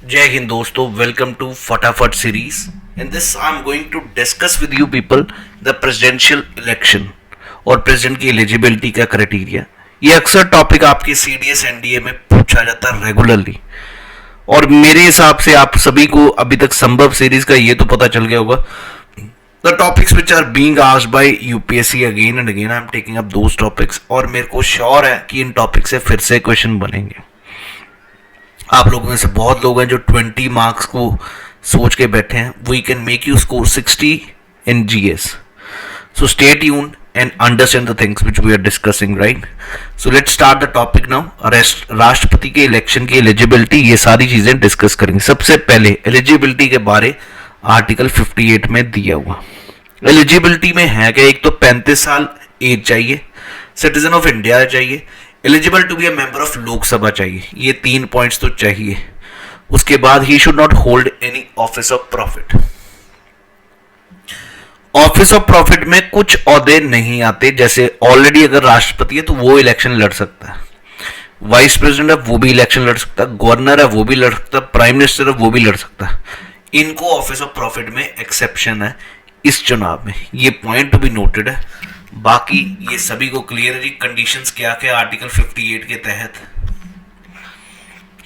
जय हिंद दोस्तों, वेलकम टू फटाफट series. In this I am going to discuss with you people the presidential election और president की एलिजिबिलिटी का क्राइटेरिया। ये अक्सर टॉपिक आपके सीडीएस एनडीए में पूछा जाता है रेगुलरली, और मेरे हिसाब से आप सभी को अभी तक संभव सीरीज का ये तो पता चल गया होगा the topics which are being asked by UPSC again and again. I am taking up those topics, और मेरे को श्योर है कि इन टॉपिक से फिर से क्वेश्चन बनेंगे। आप लोगों में से बहुत लोग हैं जो 20 मार्क्स को सोच के बैठे हैं। We can make you score 60 in GS, so stay tuned and understand the things which we are discussing, right? So let's start the topic now. राष्ट्रपति के इलेक्शन की एलिजिबिलिटी, ये सारी चीजें डिस्कस करेंगे। सबसे पहले एलिजिबिलिटी के बारे आर्टिकल 58 में दिया हुआ। एलिजिबिलिटी में है कि एक तो 35 साल एज चाहिए, सिटीजन ऑफ इंडिया चाहिए, eligible to be a member of Lok Sabha चाहिए। ये 3 पॉइंट्स तो चाहिए। उसके बाद ही should not hold any office of profit. Office of profit में कुछ औहदे नहीं आते, जैसे ऑलरेडी अगर राष्ट्रपति है तो वो इलेक्शन लड़ सकता है, वाइस प्रेसिडेंट है वो भी इलेक्शन लड़ सकता है, गवर्नर है वो भी लड़ सकता है, प्राइम मिनिस्टर है वो भी लड़ सकता है। इनको ऑफिस ऑफ प्रॉफिट में एक्सेप्शन है इस चुनाव में, ये पॉइंट टू बी नोटेड है। बाकी ये सभी को क्लियर है जी। कंडीशंस क्या क्या आर्टिकल 58 के तहत?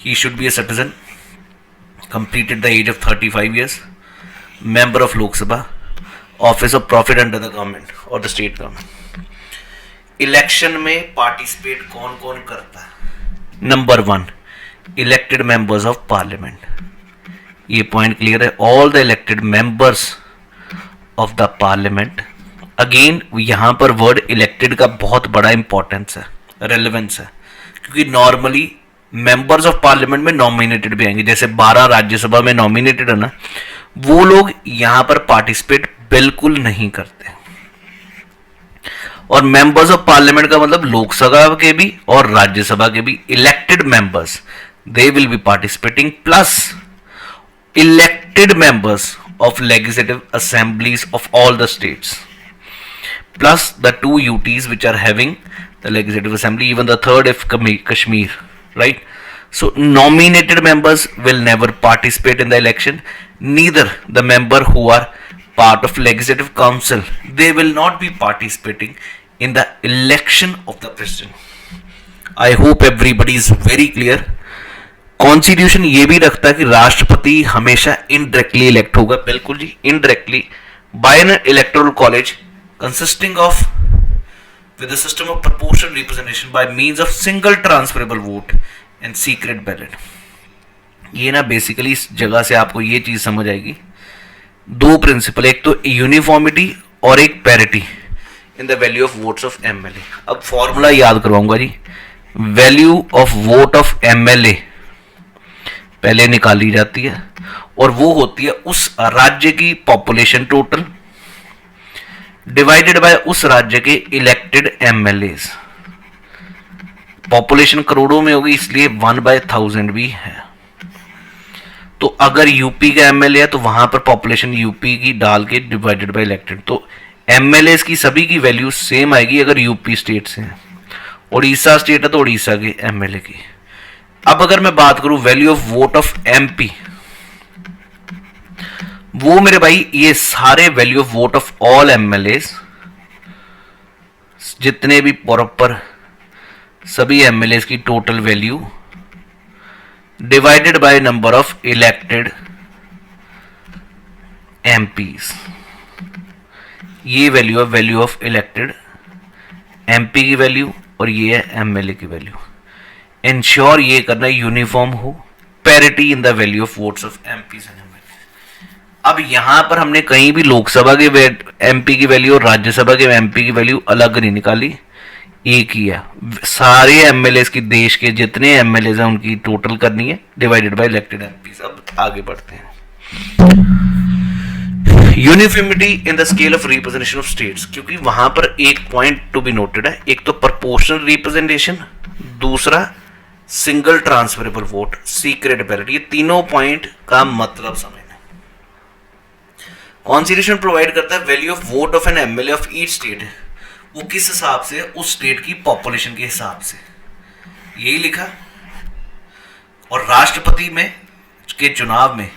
He should be a citizen, completed the age of 35 years, member of Lok Sabha, office of profit under the government और द स्टेट गवर्नमेंट। इलेक्शन में पार्टिसिपेट कौन कौन करता है? Number 1, elected members of parliament. ये पॉइंट क्लियर है। All the elected members of the parliament. Again यहां पर वर्ड इलेक्टेड का बहुत बड़ा इंपॉर्टेंस है, रेलेवेंस है, क्योंकि नॉर्मली मेंबर्स ऑफ पार्लियामेंट में नॉमिनेटेड भी आएंगे। जैसे 12 राज्यसभा में नॉमिनेटेड है ना, वो लोग यहां पर पार्टिसिपेट बिल्कुल नहीं करते। और मेंबर्स ऑफ पार्लियामेंट का मतलब लोकसभा के भी और राज्यसभा के भी elected members, they will be participating, plus elected members of legislative assemblies of all the states, plus the 2 UTs which are having the legislative assembly, even the third if Kashmir, right? So nominated members will never participate in the election, neither the member who are part of legislative council, they will not be participating in the election of the president. I hope everybody is very clear. Constitution ये भी रखता है कि राष्ट्रपति हमेशा indirectly elect होगा, बिल्कुल जी, indirectly by an electoral college consisting of with the system of proportional representation by means of single transferable vote and secret ballot. ये ना बेसिकली इस जगह से आपको ये चीज समझ आएगी। 2 प्रिंसिपल, एक तो यूनिफॉर्मिटी और एक parity in the value of votes of MLA. अब फॉर्मूला याद करवाऊंगा जी। Value of vote of MLA पहले निकाली जाती है, और वो होती है उस राज्य की पॉपुलेशन टोटल डिवाइडेड बाय उस राज्य के इलेक्टेड एमएलए। पॉपुलेशन करोड़ों में होगी, इसलिए 1/1000 भी है। तो अगर यूपी का एमएलए है तो वहां पर पॉपुलेशन यूपी की डाल के डिवाइडेड बाय इलेक्टेड, तो एमएलए की सभी की वैल्यू सेम आएगी अगर यूपी स्टेट से है। उड़ीसा स्टेट है तो उड़ीसा के एमएलए की। अब अगर मैं बात करूं value of vote of MP, वो मेरे भाई ये सारे value of vote of all MLA, जितने भी प्रॉपर सभी एमएलए की total value divided by number of elected MPs. ये वैल्यू ऑफ इलेक्टेड एमपी की वैल्यू, और ये है एमएलए की वैल्यू। इंश्योर ये करना यूनिफॉर्म हो, parity in the value of votes of MP and MLA. अब यहां पर हमने कहीं भी लोकसभा के एमपी की वैल्यू और राज्यसभा के एमपी की वैल्यू अलग नहीं निकाली, एक ही है। सारे एमएलए की, देश के जितने एमएलए हैं उनकी टोटल करनी है डिवाइडेड बाय इलेक्टेड एमपी। अब आगे बढ़ते हैं। Uniformity in the scale of representation of states, क्योंकि वहां पर एक पॉइंट टू बी नोटेड है, एक तो प्रोपोर्शनल रिप्रेजेंटेशन, दूसरा single transferable vote, secret ballot. ये तीनों पॉइंट का मतलब समझना। कॉन्स्टिट्यूशन प्रोवाइड करता है value of vote of an MLA of each state, वो किस हिसाब से? उस स्टेट की पॉपुलेशन के हिसाब से, यही लिखा। और राष्ट्रपति में के चुनाव में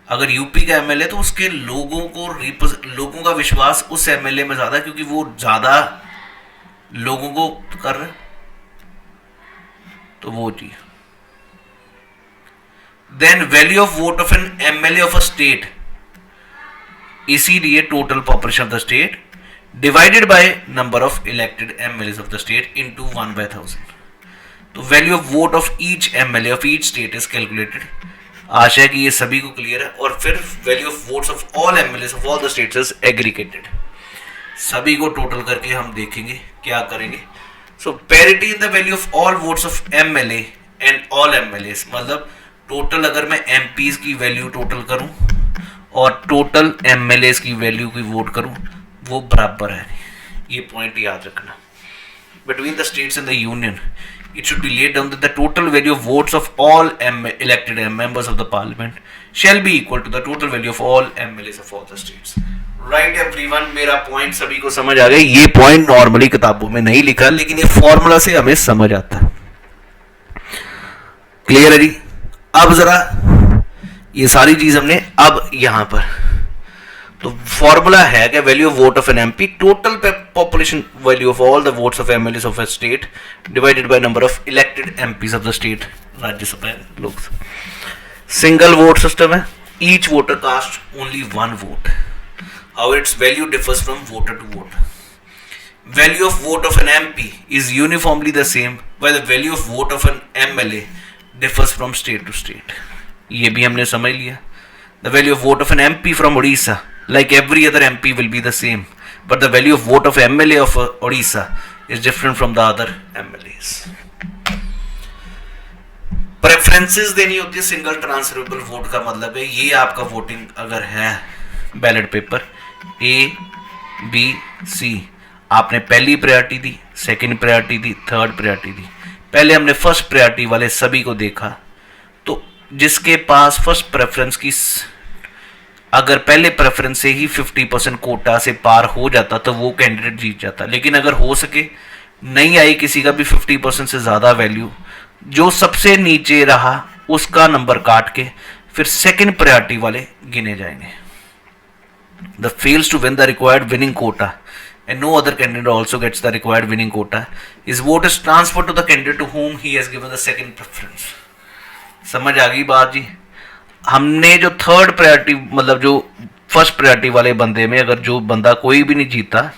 अगर यूपी का एमएलए तो उसके लोगों का विश्वास उस एमएलए में ज्यादा, क्योंकि वो ज्यादा लोगों को कर रहे, तो वो चीज। Then value of vote of an MLA of a state, इसीलिए total population of the state divided by number of elected MLA of the state into 1/1000। तो value of vote of each MLA of each state is calculated. आशा है कि ये सभी को clear है। और फिर value of votes of all MLA of all the states is aggregated. सभी को टोटल करके हम देखेंगे क्या करेंगे। So parity in the value of all votes of MLA and all MLA, मतलब टोटल अगर मैं एमपीज की वैल्यू टोटल करूं और टोटल एमएलए की वैल्यू की वोट करूं, वो बराबर है। ये पॉइंट याद रखना। Between the states and the union it should be laid down that the total value of votes of all elected members of the parliament shall be equal to the total value of all MLAs of all the states. Right everyone, मेरा point सभी को समझ आ गया। ये point normally किताबों में नहीं लिखा, लेकिन ये फॉर्मूला से हमें समझ आता है। क्लियर है जी। अब जरा ये सारी चीज हमने अब यहां पर, तो फॉर्मूला है कि value of vote of an MP, total population value of all the votes of MLA of a state divided by number of elected MPs of the state, Rajya Sabha Lok Sabha. Single vote system है, each voter cast only one vote, how its value differs from voter to voter. Value of vote of an MP is uniformly the same, while the value of vote of an MLA differs from state to state. ये भी हमने समझ लिया। The value of vote of an MP from Orissa, like every other MP, will be the same, but the value of vote of MLA of Odisha is different from the other MLAs. Preferences देनी होती है। Single transferable vote का मतलब है ये आपका voting अगर है ballot paper A, B, C, आपने पहली प्रायोरिटी दी, सेकंड प्रायोरिटी दी, थर्ड प्रायोरिटी दी। पहले हमने फर्स्ट प्रायोरिटी वाले सभी को देखा, तो जिसके पास फर्स्ट प्रेफरेंस की अगर पहले प्रेफरेंस से ही 50% कोटा से पार हो जाता तो वो कैंडिडेट जीत जाता। लेकिन अगर हो सके नहीं आई किसी का भी 50% से ज्यादा वैल्यू, जो सबसे नीचे रहा उसका नंबर काट के फिर सेकंड प्रायोरिटी वाले गिने जाएंगे। The fails to win the required winning quota and no other candidate also gets the required winning quota, his vote is transferred to the candidate to whom he has given the second preference। समझ आ गई बात जी। हमने जो third priority मतलब जो first priority वाले बंदे में अगर जो बंदा कोई भी नहीं जीता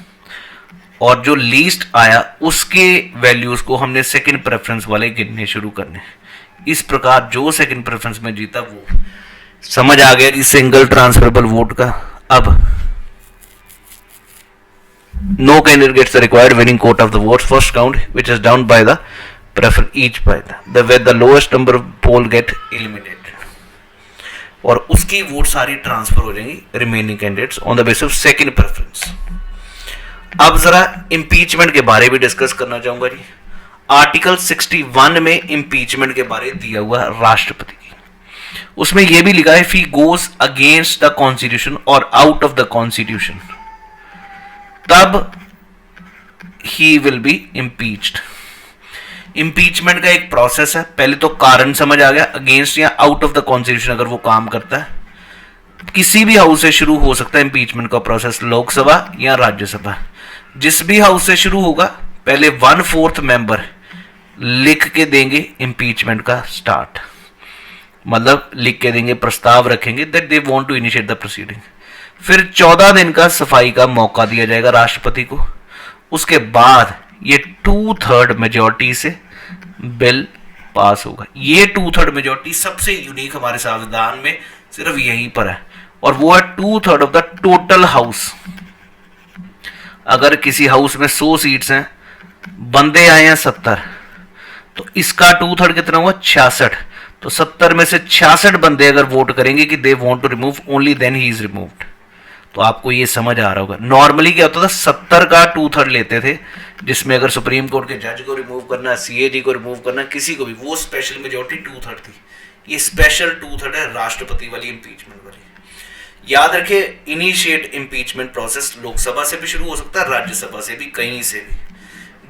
और जो लीस्ट आया उसके वैल्यूज को हमने सेकंड प्रेफरेंस वाले गिनने शुरू करने। इस प्रकार जो सेकंड प्रेफरेंस में जीता वो। समझ आ गया कि सिंगल ट्रांसफरेबल वोट का। अब no candidate gets the required winning quota of the votes first count, which is down by the prefer each by the where the lowest number of poll get eliminated, और उसकी vote सारी transfer हो जाएंगी remaining candidates on the basis of second preference. अब जरा impeachment के बारे में डिस्कस करना चाहूंगा जी। आर्टिकल 61 में इंपीचमेंट के बारे में दिया हुआ राष्ट्रपति की, उसमें यह भी लिखा है if he goes against the constitution और आउट ऑफ द कॉन्स्टिट्यूशन तब he will be impeached. Impeachment का एक प्रोसेस है। पहले तो कारण समझ आ गया, अगेंस्ट या आउट ऑफ द कॉन्स्टिट्यूशन अगर वो काम करता है। किसी भी हाउस से शुरू हो सकता है इंपीचमेंट का प्रोसेस, लोकसभा या राज्यसभा। जिस भी हाउस से शुरू होगा पहले 1/4 मेंबर लिख के देंगे इंपीचमेंट का स्टार्ट, मतलब लिख के देंगे, प्रस्ताव रखेंगे that they want to initiate the proceeding. फिर 14 दिन का सफाई का मौका दिया जाएगा राष्ट्रपति को। उसके बाद ये 2/3 मेजॉरिटी से बिल पास होगा। ये 2/3 मेजॉरिटी सबसे यूनिक हमारे संविधान में सिर्फ यहीं पर है, और वो है 2/3 ऑफ द टोटल हाउस। अगर किसी हाउस में 100 सीट्स हैं, बंदे आए हैं 70, तो इसका 2/3 कितना हुआ 66। तो 70 में से 66 बंदे अगर वोट करेंगे कि they want to remove, only then he is removed. तो आपको ये समझ आ रहा होगा। नॉर्मली क्या होता था 70 का 2/3 लेते थे, जिसमें अगर सुप्रीम कोर्ट के जज को रिमूव करना, सीएजी को रिमूव करना, किसी को भी, वो स्पेशल मेजॉरिटी 2/3 थी। ये स्पेशल 2/3 है राष्ट्रपति वाली इंपीचमेंट वाली। याद रखिए इनिशिएट इंपीचमेंट प्रोसेस लोकसभा से भी शुरू हो सकता है, राज्यसभा से भी, कहीं से भी।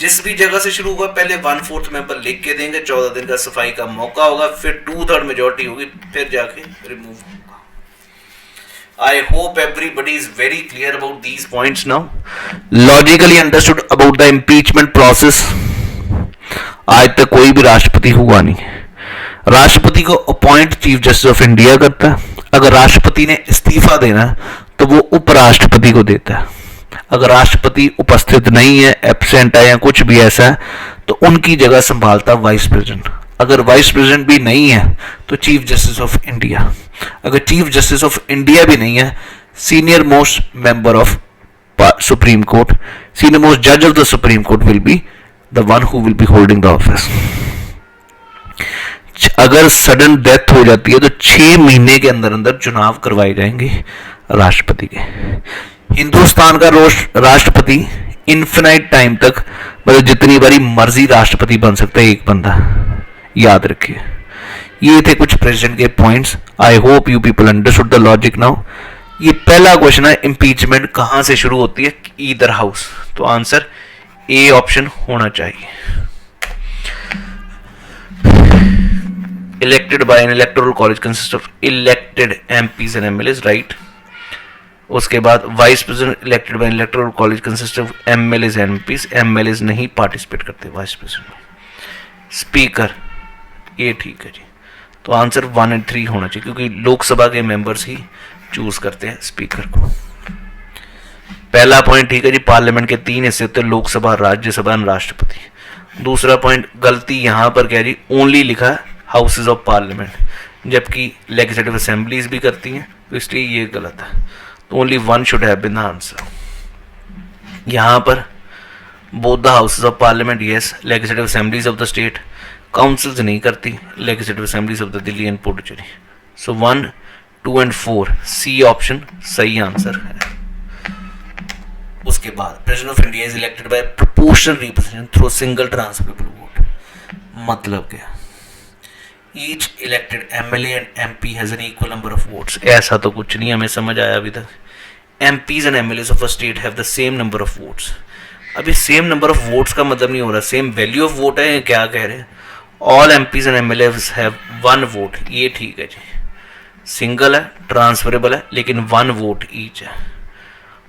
जिस भी जगह से शुरू होगा पहले 1/4 मेंबर लिख के देंगे, 14 दिन का सफाई का मौका होगा, फिर 2/3 मेजोरिटी होगी, फिर जाके रिमूव होगा। I hope everybody is very clear about these points now. Logically understood about the impeachment process. आज तक कोई भी राष्ट्रपति हुआ नहीं। राष्ट्रपति को appoint chief justice of India करता है। अगर राष्ट्रपति ने इस्तीफा देना है तो वो उपराष्ट्रपति को देता है। अगर राष्ट्रपति उपस्थित नहीं है, एब्सेंट है या कुछ भी ऐसा है, तो उनकी जगह संभालता वाइस प्रेसिडेंट। अगर वाइस प्रेसिडेंट भी नहीं है तो चीफ जस्टिस ऑफ इंडिया। अगर चीफ जस्टिस ऑफ इंडिया भी नहीं है, senior most member of supreme court, senior most जज of the supreme court will be the one who will be holding the office. अगर सडन डेथ हो जाती है तो 6 महीने के अंदर अंदर चुनाव करवाए जाएंगे राष्ट्रपति के। हिंदुस्तान का राष्ट्रपति इन्फिनाइट टाइम तक, मतलब जितनी बारी मर्जी राष्ट्रपति बन सकता है एक बंदा, याद रखिए। ये थे कुछ प्रेसिडेंट के points. I hope you people understood the logic now. ये पहला क्वेश्चन है, इंपीचमेंट कहां से शुरू होती है? Either house. तो आंसर ए ऑप्शन होना चाहिए। Elected by an electoral college consist of elected MPs and MLAs, right. उसके बाद vice president elected by electoral college consist of MLAs and MPs. MLAs नहीं पार्टिसिपेट करते वाइस प्रेसिडेंट में। Speaker, ये ठीक है जी। तो आंसर 1 और 3 होना चाहिए, क्योंकि लोकसभा के मेंबर्स ही चूज करते हैं स्पीकर को। पहला पॉइंट ठीक है जी, पार्लियामेंट के 3 हिस्से होते हैं, लोकसभा, राज्यसभा और राष्ट्रपति। दूसरा पॉइंट गलती यहां पर क्या जी, ओनली लिखा है हाउसेज ऑफ पार्लियामेंट, जबकि लेजिस्लेटिव असेंबलीज भी करती हैं, तो इसलिए ये गलत है। तो only 1 should have been the answer. यहां पर both the houses of parliament, yes, legislative assemblies of the state, councils नहीं करती, legislative assemblies of the Delhi and Puducherry. So 1, 2 and 4 C option सही आंसर है। उसके बाद president of India is elected by proportional representation through single transferable vote. मतलब क्या? Each elected MLA and MP has an equal number of votes. ऐसा तो कुछ नहीं हमें समझ आया अभी तक। MPs and MLAs of a state have the same number of votes. अभी सेम नंबर ऑफ वोट्स का मतलब नहीं हो रहा सेम वैल्यू ऑफ वोट है, क्या कह रहे हैं? All MPs and MLAs have 1 vote, ये ठीक है जी। सिंगल है, ट्रांसफरेबल है, लेकिन 1 वोट ईच है।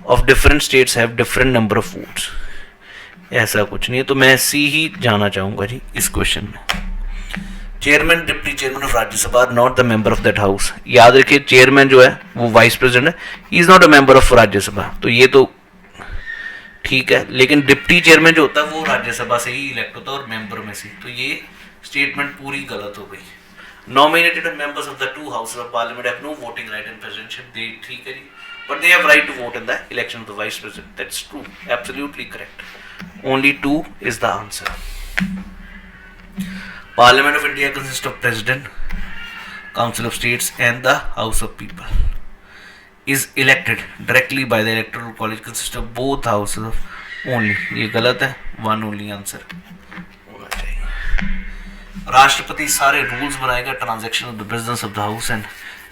Of different states have different number of votes. ऐसा कुछ नहीं है, तो मैं सी ही जाना चाहूंगा जी इस क्वेश्चन में। Chairman, deputy chairman of Rajya Sabha are not the member of that house. याद रखिए, चेयरमैन जो है वो वाइस प्रेसिडेंट है, he is not a member of Rajya Sabha, तो ये तो ठीक है। लेकिन डिप्टी चेयरमैन जो होता है वो राज्यसभा से ही इलेक्ट होता है और मेंबर में से, तो ये स्टेटमेंट पूरी गलत हो गई। Nominated members of the 2 houses of parliament have no voting right in presidentship. They ठीक है जी, but they have right to vote in the election of the vice president. That's true, absolutely correct. Only 2 is the answer. Parliament of India consists of President, Council of States and the House of People. Is elected directly by the electoral college consists of both houses of only. ये गलत है, 1 only answer होना चाहिए। राष्ट्रपति सारे rules बनाएगा, transaction of the business of the house and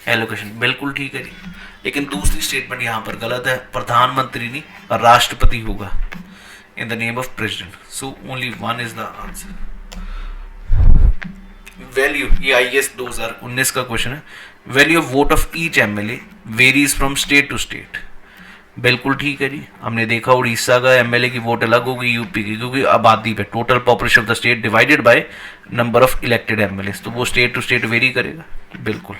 allocation, बिल्कुल ठीक है जी। लेकिन दूसरी स्टेटमेंट यहाँ पर गलत है, प्रधानमंत्री नहीं राष्ट्रपति होगा in the name of president. So only 1 is the answer. Value, ये आईएएस 2019 का क्वेश्चन है। Value of vote of each MLA varies from state to state, बिल्कुल ठीक है जी। हमने देखा उड़ीसा का एमएलए की वोट अलग होगी यूपी की, क्योंकि आबादी पे total population of the state divided by number of elected MLA, तो वो स्टेट टू स्टेट वेरी करेगा, बिल्कुल।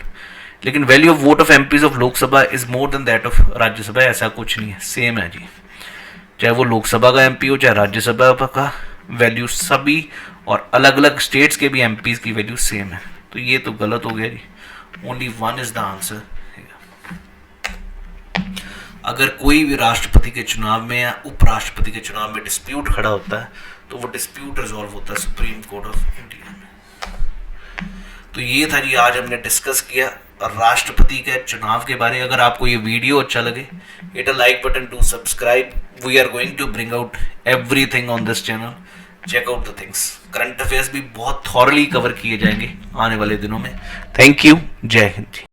लेकिन value of vote of MPs of Lok Sabha is more than that of Rajya Sabha, ऐसा कुछ नहीं है, सेम है जी। चाहे वो लोकसभा का एमपी हो चाहे राज्यसभा का, वैल्यू सभी और अलग अलग स्टेट्स के भी एमपीज की वैल्यू सेम है, तो ये तो गलत हो गया जी। Only 1 is the answer. अगर कोई भी राष्ट्रपति के चुनाव में या उपराष्ट्रपति के चुनाव में डिस्प्यूट खड़ा होता है तो वो डिस्प्यूट रिजॉल्व होता है सुप्रीम कोर्ट ऑफ इंडिया में। तो ये था जी, आज हमने डिस्कस किया राष्ट्रपति के चुनाव के बारे में। अगर आपको ये वीडियो अच्छा लगे, hit a like button, to subscribe. We are going to bring out everything on this channel, check out the things. Current affairs भी बहुत थॉरली कवर किए जाएंगे आने वाले दिनों में। थैंक यू, जय हिंद।